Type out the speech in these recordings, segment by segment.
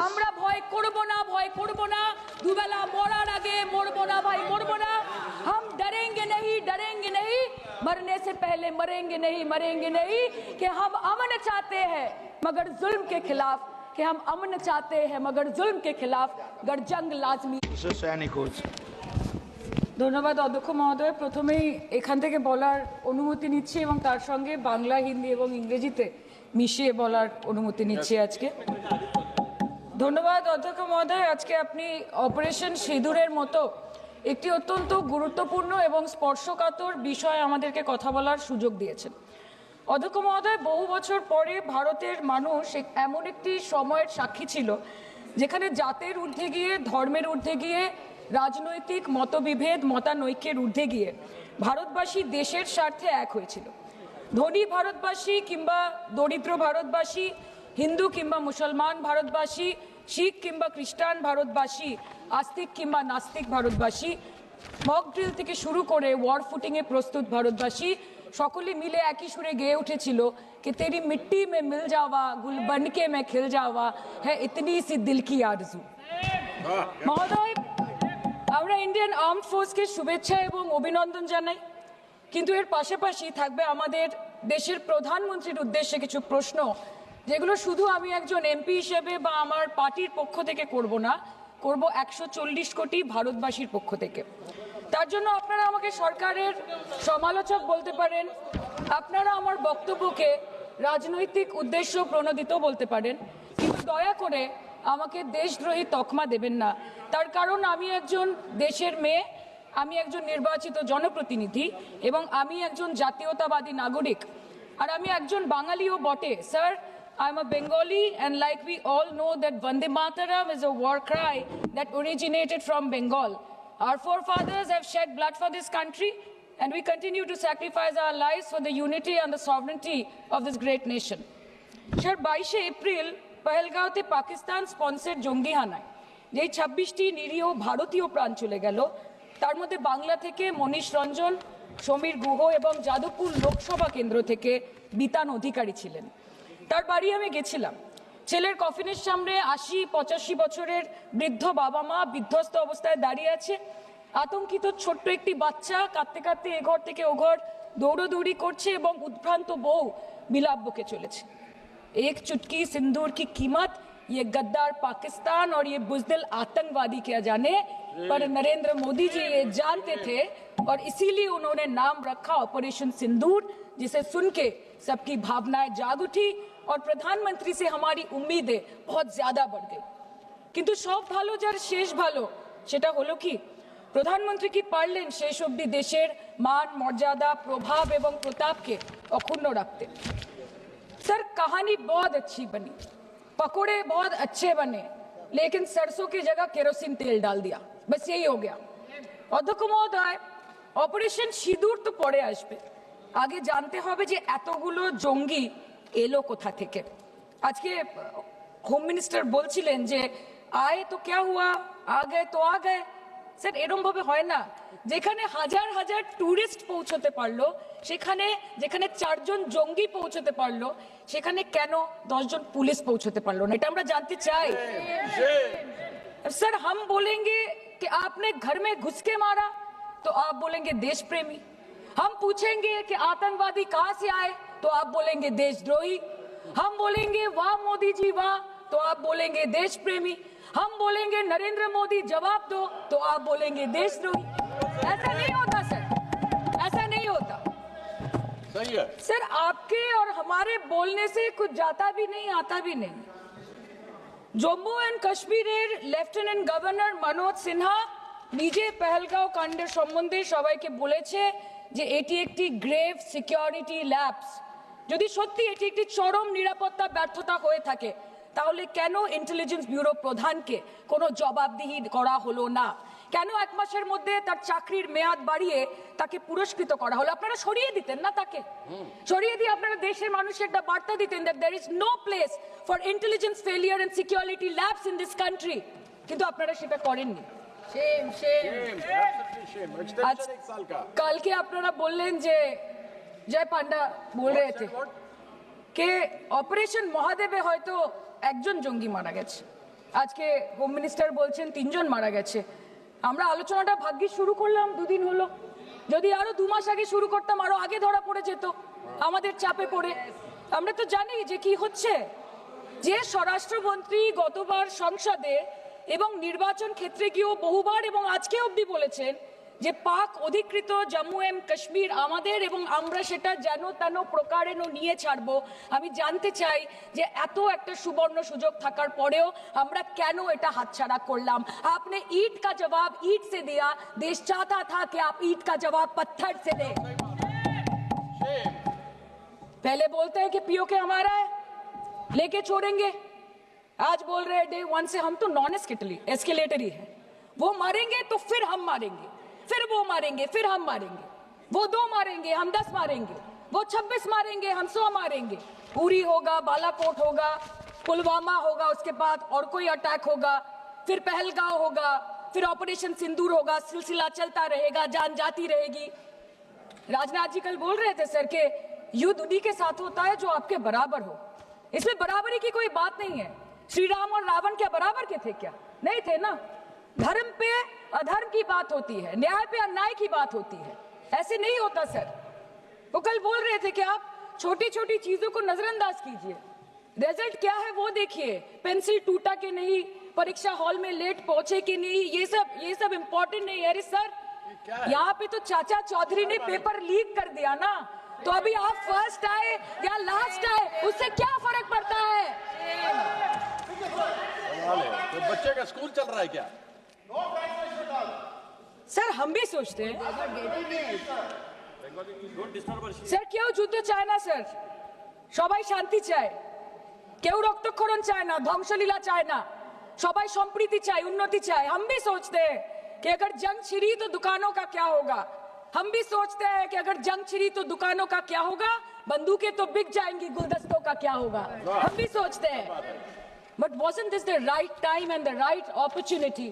আমরা ভয় করব না দুবেলা মরার আগে মরবো না ভাই মরবো না हम डरेंगे नहीं मरने से पहले मरेंगे नहीं कि हम अमन चाहते हैं मगर जुल्म के खिलाफ कि हम अमन चाहते हैं मगर जुल्म के खिलाफ गर जंग लाजमी ধন্যবাদ অধ্যক্ষ মহোদয় প্রথমেই এখান থেকে বলার অনুমতি নিচ্ছি এবং তার সঙ্গে বাংলা হিন্দি এবং ইংরেজিতে মিশিয়ে বলার অনুমতি নিচ্ছি আজকে ধন্যবাদ অধ্যক্ষ মহোদয় আজকে আপনি অপারেশন সিঁদুরের মতো একটি অত্যন্ত গুরুত্বপূর্ণ এবং স্পর্শকাতর বিষয় আমাদেরকে কথা বলার সুযোগ দিয়েছেন অধ্যক্ষ মহোদয় বহু বছর পরে ভারতের মানুষ এমন একটি সময়ের সাক্ষী ছিল যেখানে জাতের ঊর্ধ্বে গিয়ে ধর্মের ঊর্ধ্বে গিয়ে রাজনৈতিক মতবিভেদ মতানৈক্যের ঊর্ধ্বে গিয়ে ভারতবাসী দেশের স্বার্থে এক হয়েছিল ধনী ভারতবাসী কিংবা দরিদ্র ভারতবাসী হিন্দু কিংবা মুসলমান ভারতবাসী শিখ কিংবা খ্রিস্টান ভারতবাসী আস্তিক কিংবা নাস্তিক ভারতবাসী মক ড্রিল থেকে শুরু করে ওয়ার ফুটিংয়ে প্রস্তুত ভারতবাসী সকলে মিলে একই সুরে গেয়ে উঠেছিল कि तेरी मिट्टी में मिल जावा गुल बनके मैं खिल जावा है इतनी सी दिल की आरज़ू মহোদয় আমরা ইন্ডিয়ান আর্মড ফোর্সকে শুভেচ্ছা এবং অভিনন্দন জানাই কিন্তু এর পাশাপাশি থাকবে আমাদের দেশের প্রধানমন্ত্রীর উদ্দেশ্যে কিছু প্রশ্ন যেগুলো শুধু আমি একজন এমপি হিসেবে বা আমার পার্টির পক্ষ থেকে করব না করব 140 কোটি ভারতবাসীর পক্ষ থেকে তার জন্য আপনারা আমাকে সরকারের সমালোচক বলতে পারেন আপনারা আমার বক্তব্যকে রাজনৈতিক উদ্দেশ্য প্রণোদিত বলতে পারেন কিন্তু দয়া করে আমাকে দেশদ্রোহী তকমা দেবেন না তার কারণ আমি একজন দেশের মেয়ে আমি একজন নির্বাচিত জনপ্রতিনিধি এবং আমি একজন জাতীয়তাবাদী নাগরিক আর আমি একজন বাঙালিও বটে sir I'm a Bengali and like we all know that Vande Mataram is a war cry that originated from Bengal. Our forefathers have shed blood for this country and we continue to sacrifice our lives for the unity and the sovereignty of this great nation. Sir, 22 April, पहलगांवতে Pakistan sponsored জঙ্গি হানায় যেই 26টি নিরীহ ভারতীয় প্রাণ চলে গেল তার মধ্যে বাংলা থেকে মনীষ রঞ্জন সমীর গুহ এবং যাদবপুর লোকসভা কেন্দ্র থেকে বিতান অধিকারী ছিলেন তার বাড়ি আমি গেছিলাম ছেলের কফিনের সামনে 80-85 বছরের বৃদ্ধ বাবা মা বিধ্বস্ত অবস্থায় দাঁড়িয়ে আছে আতঙ্কিত ছোট্ট একটি বাচ্চা কাঁদতে কাঁদতে এ ঘর থেকে ও ঘর দৌড়দৌড়ি করছে এবং উদ্ভ্রান্ত বউ বিলাপ বকে চলেছে एक चुटकी सिंदूर की कीमत ये गद्दार पाकिस्तान और ये बुज़दिल आतंकवादी क्या जाने पर नरेंद्र मोदी जी ये जानते थे और इसीलिए उन्होंने नाम रखा ऑपरेशन सिंदूर जिसे सुन के सबकी भावनाएं जाग उठी और प्रधानमंत्री से हमारी उम्मीदें बहुत ज्यादा बढ़ गई किंतु सब भालो जार शेष भालो सेटा हलो कि प्रधानमंत्री की पारलेन शेष अब्दि देशेर मान मर्यादा प्रभाव एवं प्रताप के अक्षुण्ण रखते सर कहानी बहुत अच्छी बनी पकोड़े बहुत अच्छे बने लेकिन सरसों की जगह केरोसिन तेल डाल दिया बस यही हो गया অধ্যক্ষ মহোদয় অপারেশন সিঁদুর তো পরে আসবে আগে জানতে হবে যে এতগুলো জঙ্গি এলো কোথা থেকে আজকে হোম মিনিস্টার বলছিলেন যে আয়ে তো क्या हुआ आ गए तो आ गए স্যার এরকম ভাবে হয় না যেখানে হাজার হাজার টুরিস্ট পৌঁছতে পারলো সেখানে যেখানে 4 জন জঙ্গি পৌঁছতে পারলো সেখানে কেন 10 জন পুলিশ পৌঁছতে পারলো না এটা আমরা জানতে চাই सर हम बोलेंगे कि आपने घर में घुस के मारा तो आप बोलेंगे देश प्रेमी हम पूछेंगे कि आतंकवादी कहां से आए तो आप बोलेंगे देशद्रोही हम बोलेंगे वाह मोदी जी वाह तो आप बोलेंगे देश प्रेमी हम बोलेंगे नरेंद्र मोदी जवाब दो तो आप बोलेंगे देशद्रोही ऐसा नहीं होता सर ऐसा नहीं होता सही है सर आपके और हमारे बोलने से कुछ जाता भी नहीं आता भी नहीं জম্মু এন্ড কাশ্মীরের লেফটেন্যান্ট গভর্নর মনোজ সিনহা নিজে পেহেলগাঁও কাণ্ডের সম্বন্ধে সবাইকে বলেছে যে এটি একটি গ্রেভ সিকিউরিটি ল্যাপস যদি সত্যি এটি একটি চরম নিরাপত্তা ব্যর্থতা হয়ে থাকে তাহলে কেন ইন্টেলিজেন্স ব্যুরো প্রধানকে কোনো জবাবদিহি করা হলো না কেন এক মাসের মধ্যে তার চাকরির মেয়াদ বাড়িয়ে তাকে পুরস্কৃত করা হলো আপনারা সরিয়ে দিতেন না তাকে সরিয়ে দিয়ে আপনারা দেশের মানুষকে একটা বার্তা দিতেন that there is no place for intelligence failure and security labs in this country কিন্তু আপনারা সেটা করেননি shame extension 1 साल का কালকে আপনারা বললেন যে জয় পান্ডা বল रहे थे कि ऑपरेशन महादेवे হয়তো একজন জঙ্গি মারা গেছে আজকে হোম মিনিস্টার বলছেন 3 জন মারা গেছে। আমরা আলোচনাটা ভাগ্যিস শুরু করলাম, 2 দিন হলো। যদি আরো 2 মাস আগে শুরু করতাম আরো আগে ধরা পড়ে যেত আমাদের চাপে পড়ে। আমরা তো জানি যে কি হচ্ছে, যে স্বরাষ্ট্রমন্ত্রী গতবার সংসদে এবং নির্বাচন ক্ষেত্রে গিয়েও বহুবার এবং আজকে অবধি বলেছেন যে পাক অধিকৃত জম্মু এন্ড কাশ্মীর আমাদের এবং আমরা সেটা যেন তেন প্রকারেণ নিয়ে ছাড়বো। আমি জানতে চাই যে এত একটা সুবর্ণ সুযোগ থাকার পরেও আমরা কেন এটা হাতছাড়া করলাম। আপনি ईंट का जवाब ईंट से दिया, देश चाहता था कि आप ईंट का जवाब पत्थर से दें। पहले बोलते हैं कि पीओके हमारा है, लेके छोड़ेंगे। आज बोल रहे हैं डे 1 से हम तो नॉन एस्केलेटरी है। वो मारेंगे तो फिर हम मारेंगे, फिर वो मारेंगे, फिर हम मारेंगे। वो 2 मारेंगे, हम 10 मारेंगे। वो 26 मारेंगे, हम 100 मारेंगे। उरी होगा, बालाकोट होगा, पुलवामा होगा, उसके बाद और कोई अटैक होगा, फिर पहलगांव होगा, फिर ऑपरेशन सिंदूर होगा। सिलसिला चलता रहेगा, जान जाती रहेगी। राजनाथ जी कल बोल रहे थे सर के युद्ध उन्हीं के साथ होता है जो आपके बराबर हो। इसमें बराबरी की कोई बात नहीं है। श्री राम और रावण क्या बराबर के थे क्या? नहीं थे ना। धर्म पे अधर्म की बात होती है, न्याय पे अन्याय की बात होती है, ऐसे नहीं होता सर। वो कल बोल रहे थे कि आप छोटी छोटी चीजों को नजरअंदाज कीजिए, रिजल्ट क्या है वो देखिए। पेंसिल टूटा कि नहीं, परीक्षा हॉल में लेट पहुंचे कि नहीं, ये सब इम्पोर्टेंट नहीं है। अरे सर, यहाँ पे तो चाचा चौधरी ने पेपर लीक कर दिया ना, तो अभी आप फर्स्ट आए या लास्ट आए उससे क्या फर्क पड़ता है? तो बच्चे का स्कूल चल रहा है क्या? सर हम भी सोचते हैं স্যার, কেউ যুদ্ধ চায় না স্যার, সবাই শান্তি চায়। কেউ রক্তক্ষরণ চায় না, ধ্বংসলীলা চায় না, সবাই সম্প্রীতি চায়, উন্নতি চায়। हम भी सोचते हैं कि अगर जंग छिड़ी तो दुकानों का क्या होगा। हम भी सोचते हैं कि अगर जंग छिड़ी तो दुकानों का क्या होगा, बंदूकें तो बिक जाएंगी, गुलदस्तों का क्या होगा। हम भी सोचते हैं, but wasn't this the right time and the right opportunity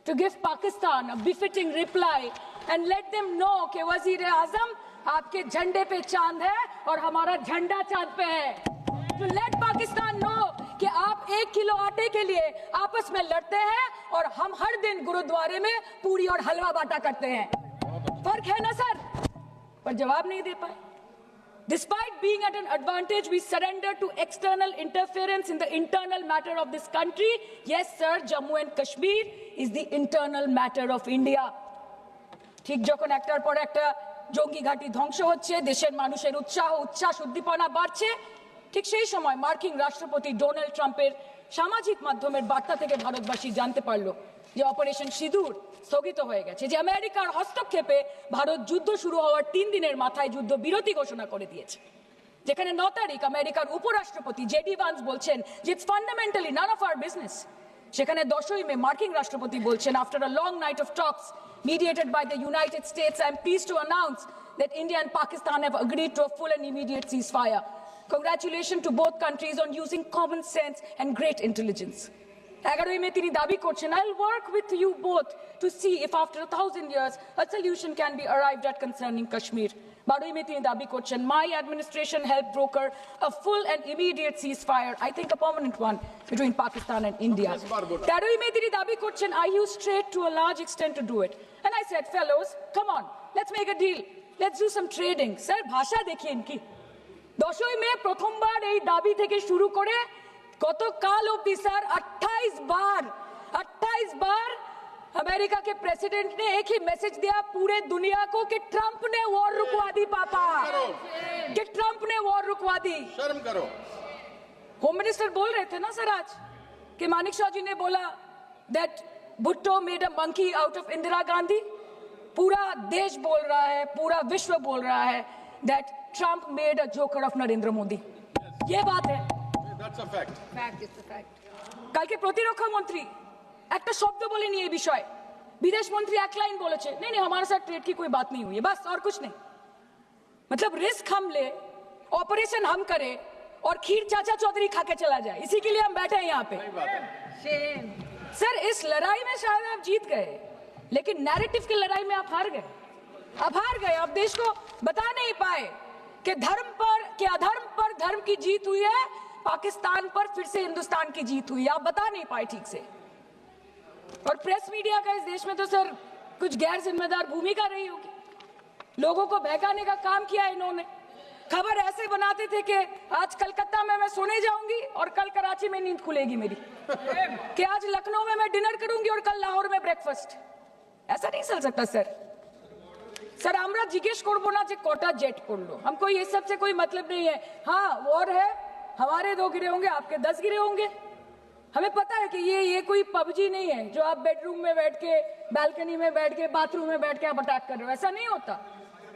to give Pakistan a befitting reply and let them know कि वजीर आजम आपके झंडे पे चांद है और हमारा झंडा चांद पे है। To let Pakistan know कि आप 1 किलो आटे के लिए आपस में लड़ते हैं और हम हर दिन गुरुद्वारे में पूरी और हलवा बांटा करते हैं। फर्क है ना सर? पर जवाब नहीं दे पाए। Despite being at an advantage, we surrender to external interference in the internal matter of this country. Yes, sir, Jammu and Kashmir is the internal matter of India. ঠিক যখন একটার পর একটা জঙ্গি ঘাঁটি ধ্বংস হচ্ছে, দেশের মানুষের উচ্ছ্বাস উদ্দীপনা বাড়ছে, ঠিক সেই সময় মার্কিন রাষ্ট্রপতি ডোনাল্ড ট্রাম্পের সামাজিক মাধ্যমের বার্তা থেকে ভারতবাসী জানতে পারলো যে অপারেশন সিঁদুর স্থগিত হয়ে গেছে, যে আমেরিকার হস্তক্ষেপে ভারত যুদ্ধ শুরু হওয়ার 3 দিনের মাথায় যুদ্ধ বিরতি ঘোষণা করে দিয়েছে। যেখানে 9 তারিখ আমেরিকার উপরাষ্ট্রপতি জেডি ভান্স বলছেন যে it's fundamentally none of our business. সেখানে 10ই মে মার্কিন রাষ্ট্রপতি বলছেন, after a long night of talks mediated by the United States, I am pleased to announce that India and Pakistan have agreed to a full and immediate ceasefire. Congratulations to both countries on using common sense and great intelligence. 11ই মে তিনি দাবি করছেন, I'll work with you both to see if after 1000 years a solution can be arrived at concerning Kashmir. 12ই মে তিনি দাবি করছেন, my administration helped broker a full and immediate ceasefire, I think a permanent one, between Pakistan and India. 13ই মে তিনি দাবি করছেন, I used trade to a large extent to do it. And I said, fellows, come on, let's make a deal. Let's do some trading. Sir, ভাষা দেখেন কি। 10ই মে প্রথমবার এই দাবি থেকে শুরু করে গতকাল অবধি স্যার 28 बार अमेरिका के प्रेसिडेंट ने एक ही मैसेज दिया पूरे दुनिया को कि ट्रंप ने वॉर रुकवा दी पापा, कि ट्रंप ने वॉर रुकवा दी। शर्म करो। होम मिनिस्टर बोल रहे थे ना सर आज कि मानिक शाह जी ने बोला that Bhutto made a monkey out of Indira Gandhi. पूरा देश बोल रहा है, पूरा विश्व बोल रहा है that Trump made a joker of Narendra Modi. ये बात है, That's a fact. Fact is the fact. কালকে প্রতিরক্ষা মন্ত্রী একটা শব্দ বলেনি এই বিষয়ে। विदेश मंत्री एक लाइन बोले नहीं नहीं हमारे साथ ट्रेड की कोई बात नहीं हुई है, बस और कुछ नहीं। मतलब रिस्क हम ले, ऑपरेशन हम करें और खीर चाचा चौधरी खा के चला जाए, इसी के लिए हम बैठे हैं यहाँ पे। Shame. सर इस लड़ाई में शायद आप जीत गए, लेकिन नैरेटिव की लड़ाई में आप हार गए। आप देश को बता नहीं पाए कि धर्म पर, कि अधर्म पर धर्म की जीत हुई है, पाकिस्तान पर फिर से हिंदुस्तान की जीत हुई, आप बता नहीं पाए ठीक से। और प्रेस मीडिया का इस देश में तो सर कुछ गैर जिम्मेदार भूमिका रही होगी, लोगों को बहकाने का काम किया इन्होंने। खबर ऐसे बनाते थे कि आज कलकत्ता में मैं सोने जाऊंगी और कल कराची में नींद खुलेगी मेरी, कि आज लखनऊ में मैं डिनर करूंगी और कल लाहौर में ब्रेकफास्ट। ऐसा नहीं चल सकता सर। স্যার আমরা জিজ্ঞেস করব না যে কটা জেট পড়লো, हमको ये सब से कोई मतलब नहीं है। हाँ वॉर है, हमारे 2 गिरे होंगे, आपके 10 गिरे होंगे। हमें पता है कि ये कोई पबजी नहीं है जो आप बेडरूम में बैठ के, बालकनी में बैठ के, बाथरूम में बैठ के आप अटैक कर रहे हो, ऐसा नहीं होता।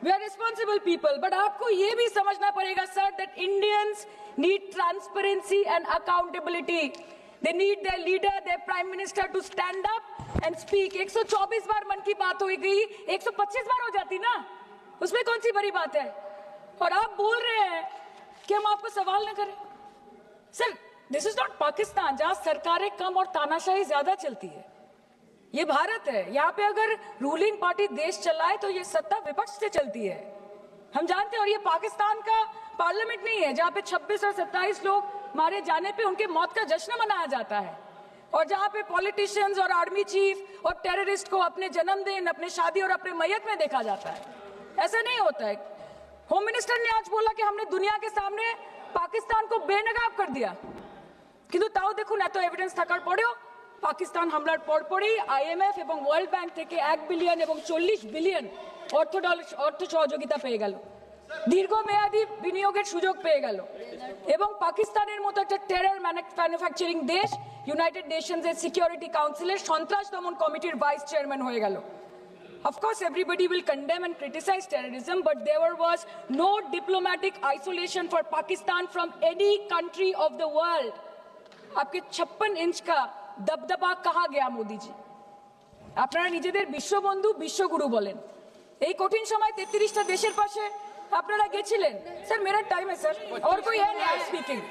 We are responsible people, but आपको ये भी समझना पड़ेगा sir that Indians need transparency and accountability. They need their leader, their prime minister to stand up and speak. 124 बार मन की बात हो गई, 125 बार हो जाती ना, उसमें कौन सी बड़ी बात है। और आप बोल रहे हैं कि हम आपको सवाल न करें। Sir this is not Pakistan जहां सरकारें कम और तानाशाही ज्यादा चलती है। ये भारत है, यहाँ पे अगर रूलिंग पार्टी देश चलाए तो ये सत्ता विपक्ष से चलती है, हम जानते हैं। और ये पाकिस्तान का पार्लियामेंट नहीं है जहाँ पे 26 और 27 लोग मारे जाने पे उनके मौत का जश्न मनाया जाता है, और जहाँ पे पॉलिटिशियंस और आर्मी चीफ और टेररिस्ट को अपने जन्मदिन, अपने शादी और अपने मैयत में देखा जाता है। ऐसा नहीं होता है। होम मिनिस्टर ने आज बोला कि हमने दुनिया के सामने पाकिस्तान को बेनकाब कर दिया, কিন্তু তাও দেখুন এত এভিডেন্স থাকার পরেও পাকিস্তান হামলার পরপরই আইএমএফ এবং ওয়ার্ল্ড ব্যাংক থেকে 1 বিলিয়ন এবং 40 বিলিয়ন অর্থ সহযোগিতা পেয়ে গেল, দীর্ঘমেয়াদী বিনিয়োগের সুযোগ পেয়ে গেল, এবং পাকিস্তানের মতো একটা টেরর ম্যানুফ্যাকচারিং দেশ ইউনাইটেড নেশনসের সিকিউরিটি কাউন্সিলের সন্ত্রাস দমন কমিটির ভাইস চেয়ারম্যান হয়ে গেল। Of course, everybody will condemn and criticize terrorism, but there was no diplomatic isolation for Pakistan from any country of the world. आपके 56 इंच का दबदबा कहाँ गया मोदी जी? আপনারা নিজেদের বিশ্ববন্ধু বিশ্বগুরু বলেন, এই কঠিন সময় 33টা দেশের পাশে আপনারা গেছিলেন। স্যার मेरा टाइम है सर, और कोई है नहीं स्पीकिंग।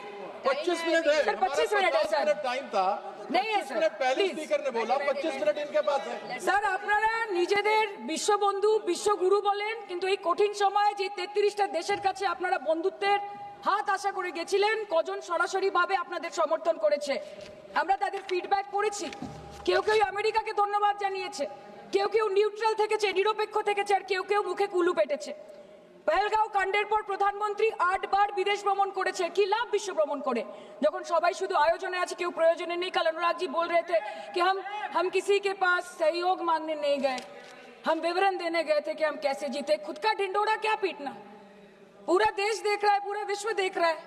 25 मिनट है सर 25 मिनट है सर, टाइम था नहीं है सर, पहले स्पीकर ने बोला 25 मिनट इनके पास है। স্যার আপনারা নিজেদের বিশ্ববন্ধু বিশ্বগুরু বলেন, কিন্তু এই কঠিন সময়ে যে 33টা দেশের কাছে আপনারা বন্ধুত্বের হাত আশা করে গেছিলেন, কজন সরাসরি ভাবে আপনাদের সমর্থন করেছে আমরা তাদের ফিডব্যাক পড়েছি। কেউ কেউ আমেরিকাকে ধন্যবাদ জানিয়েছে, কেউ কেউ নিউট্রাল থেকেছে, নিরপেক্ষ থেকেছে, আর কেউ কেউ মুখে কুলু পেটেছে। পহেলগাঁও কাণ্ডের পর প্রধানমন্ত্রী 8 বার বিদেশ ভ্রমণ করেছে, কি লাভ বিশ্ব ভ্রমণ করে যখন সবাই শুধু আয়োজনে আছে, কেউ প্রয়োজনে নেই। कल अनुराग जी बोल रहे थे कि हम किसी के पास सहयोग मांगने नहीं गए, हम विवरण देने गए थे कि हम कैसे जीते। खुद का ढिंडोरा क्या पीटना, पूरा देश देख रहा है, पूरा विश्व देख रहा है।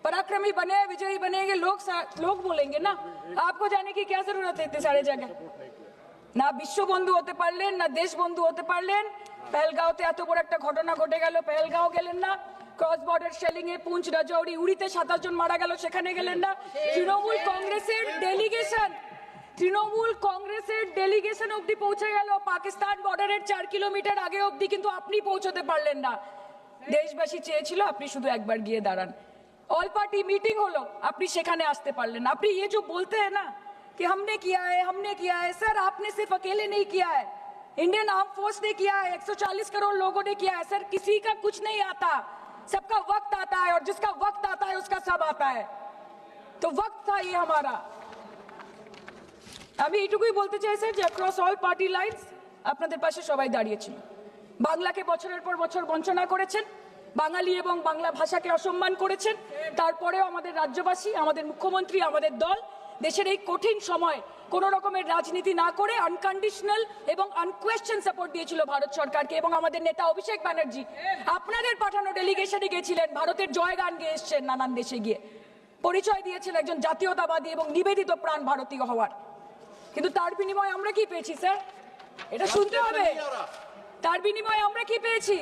पराक्रमी बने, विजयी बनेंगे लोग बोलेंगे ना, आपको जाने की क्या जरूरत है इतने सारे जगह। না বিশ্ববন্ধু হতে পারলেন, না দেশ বন্ধু হতে পারলেন। পেহেলগাঁওতে এত বড় একটা ঘটনা ঘটে গেল, পেহেলগাঁও গেলেন না। ক্রস বর্ডার শেলিং এ পুঞ্চ, রাজৌরি, উড়িতে 27 জন মারা গেল, সেখানে গেলেন না। তৃণমূল কংগ্রেসের ডেলিগেশন অবধি পৌঁছে গেল পাকিস্তান বর্ডারের 4 কিলোমিটার আগে অবধি, কিন্তু আপনি পৌঁছতে পারলেন না। দেশবাসী চেয়েছিল আপনি শুধু একবার গিয়ে দাঁড়ান। অল পার্টি মিটিং হলো, আপনি সেখানে আসতে পারলেন না। আপনি ये जो बोलते हैं ना कि हमने किया है, सर आपने सिर्फ अकेले नहीं किया है, इंडियन आर्म फोर्स ने किया है, 140 करोड़ लोगों ने किया है। सर किसी का कुछ नहीं आता, सबका वक्त आता है, और जिसका वक्त आता है उसका सब आता है। तो वक्त था ये हमारा। আমি এইটুকুই বলতে চাই স্যার যে অ্যাক্রস অল পার্টি লাইনস আপনাদের পাশে সবাই দাঁড়িয়েছিল। বাংলাকে বছরের পর বছর বঞ্চনা করেছেন, বাঙালি এবং বাংলা ভাষাকে অসম্মান করেছেন, তারপরেও আমাদের রাজ্যবাসী, আমাদের মুখ্যমন্ত্রী, আমাদের দল দেশের এই কঠিন সময় কোন রকমের রাজনীতি না করে আনকন্ডিশনাল এবং আনকোয়েশ্চন সাপোর্ট দিয়েছিল ভারত সরকারকে। এবং আমাদের নেতা অভিষেক ব্যানার্জি আপনাদের পাঠানো ডেলিগেশনে গিয়েছিলেন, ভারতের জয়গান গেয়ে এসছেন, নানান দেশে গিয়ে পরিচয় দিয়েছেন একজন জাতীয়তাবাদী এবং নিবেদিত প্রাণ ভারতীয় হওয়ার। কিন্তু তার বিনিময়ে আমরা কি পেয়েছি স্যার, এটা শুনতে হবে। তার বিনিময়ে আমরা কি পেয়েছি?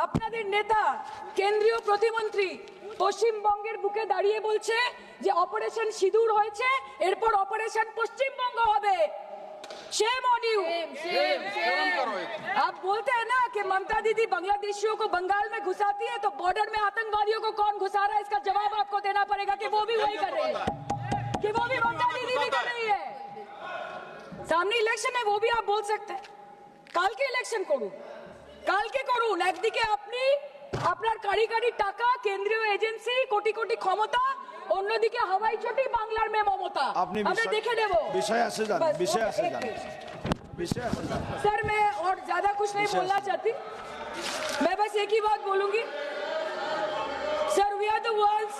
আপনাদের নেতা কেন্দ্রীয় প্রতিমন্ত্রী পশ্চিমবঙ্গের বুকে দাঁড়িয়ে বলছে যে অপারেশন সিঁদুর হয়েছে, এরপর অপারেশন পশ্চিমবঙ্গ হবে। Shame on you. आप बोलते हैं ना कि ममता दीदी बांग्लादेशियों को बंगाल में घुसाती है, तो बॉर्डर में आतंकवादियों को कौन घुसा रहा है, इसका जवाब आपको देना पड़ेगा कि वो भी वही कर रही है, कि वो भी ममता दीदी भी कर रही है। सामने इलेक्शन है, वो भी आप बोल सकते हैं। কালকে ইলেকশন করুন, কালকে করুন। একদিকে আপনি আপনার কারিগরি টাকা, কেন্দ্রীয় এজেন্সি, কোটি কোটি ক্ষমতা, অন্যদিকে হাওয়াই চটি বাংলার মেয়ে মমতা আপনি আমরা বিষয়- দেখে নেব বিষয়ে আসে যান, बस, বিষয়ে ओके, আসে एक যান। मिनट। विषय আসে যান। सर मैं और ज्यादा कुछ नहीं विषय बोलना चाहती मैं बस एक ही बात बोलूंगी sir we are the world's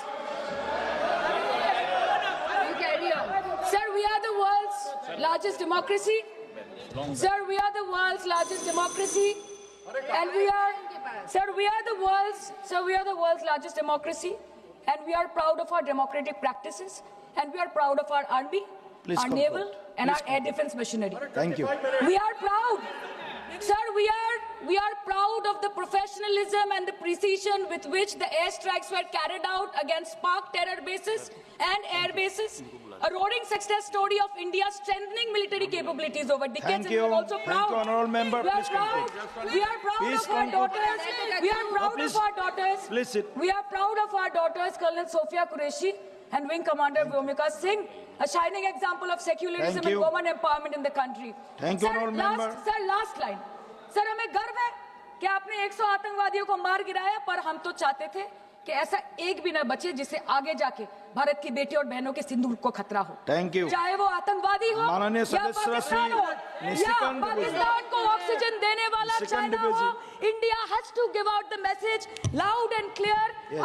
You carry on. Sir, we are the world's largest democracy. Sir, we are the world's largest democracy. And we are, sir, we are the world's largest democracy. And we are proud of our democratic practices. And we are proud of our army, Please our conclude. naval, and our air defense machinery. Thank you. We are proud. Sir, we are proud of the professionalism and the precision with which the airstrikes were carried out against Pak terror bases and air bases. A roaring success story of India strengthening military capabilities over decades. Thank And we are you. also Thank proud. you, honorable member. We are Please proud. conclude. We are proud Please of our conclude. daughters. We are proud please. of our daughters. Please sit. We are proud of our daughters, Colonel Sophia Qureshi and Wing Commander Vyomika Singh, a shining example of secularism Thank and you. women empowerment in the country. Thank you, Sir, honorable member. Sir last line sir हमें गर्व है कि आपने 100 आतंकवादियों को मार गिराया पर हम तो चाहते थे कि ऐसा एक भी न बचे जिससे आगे जाके भारत की बेटी और बहनों के सिंदूर को खतरा हो Thank you. चाहे वो आतंकवादी हो माननीय या सदस्य पाकिस्तान हो श्री या निशिकांत पाकिस्तान को ऑक्सीजन देने वाला निशिकांत चाइना दुबे हो जी। India has to give out the message loud and clear Yes.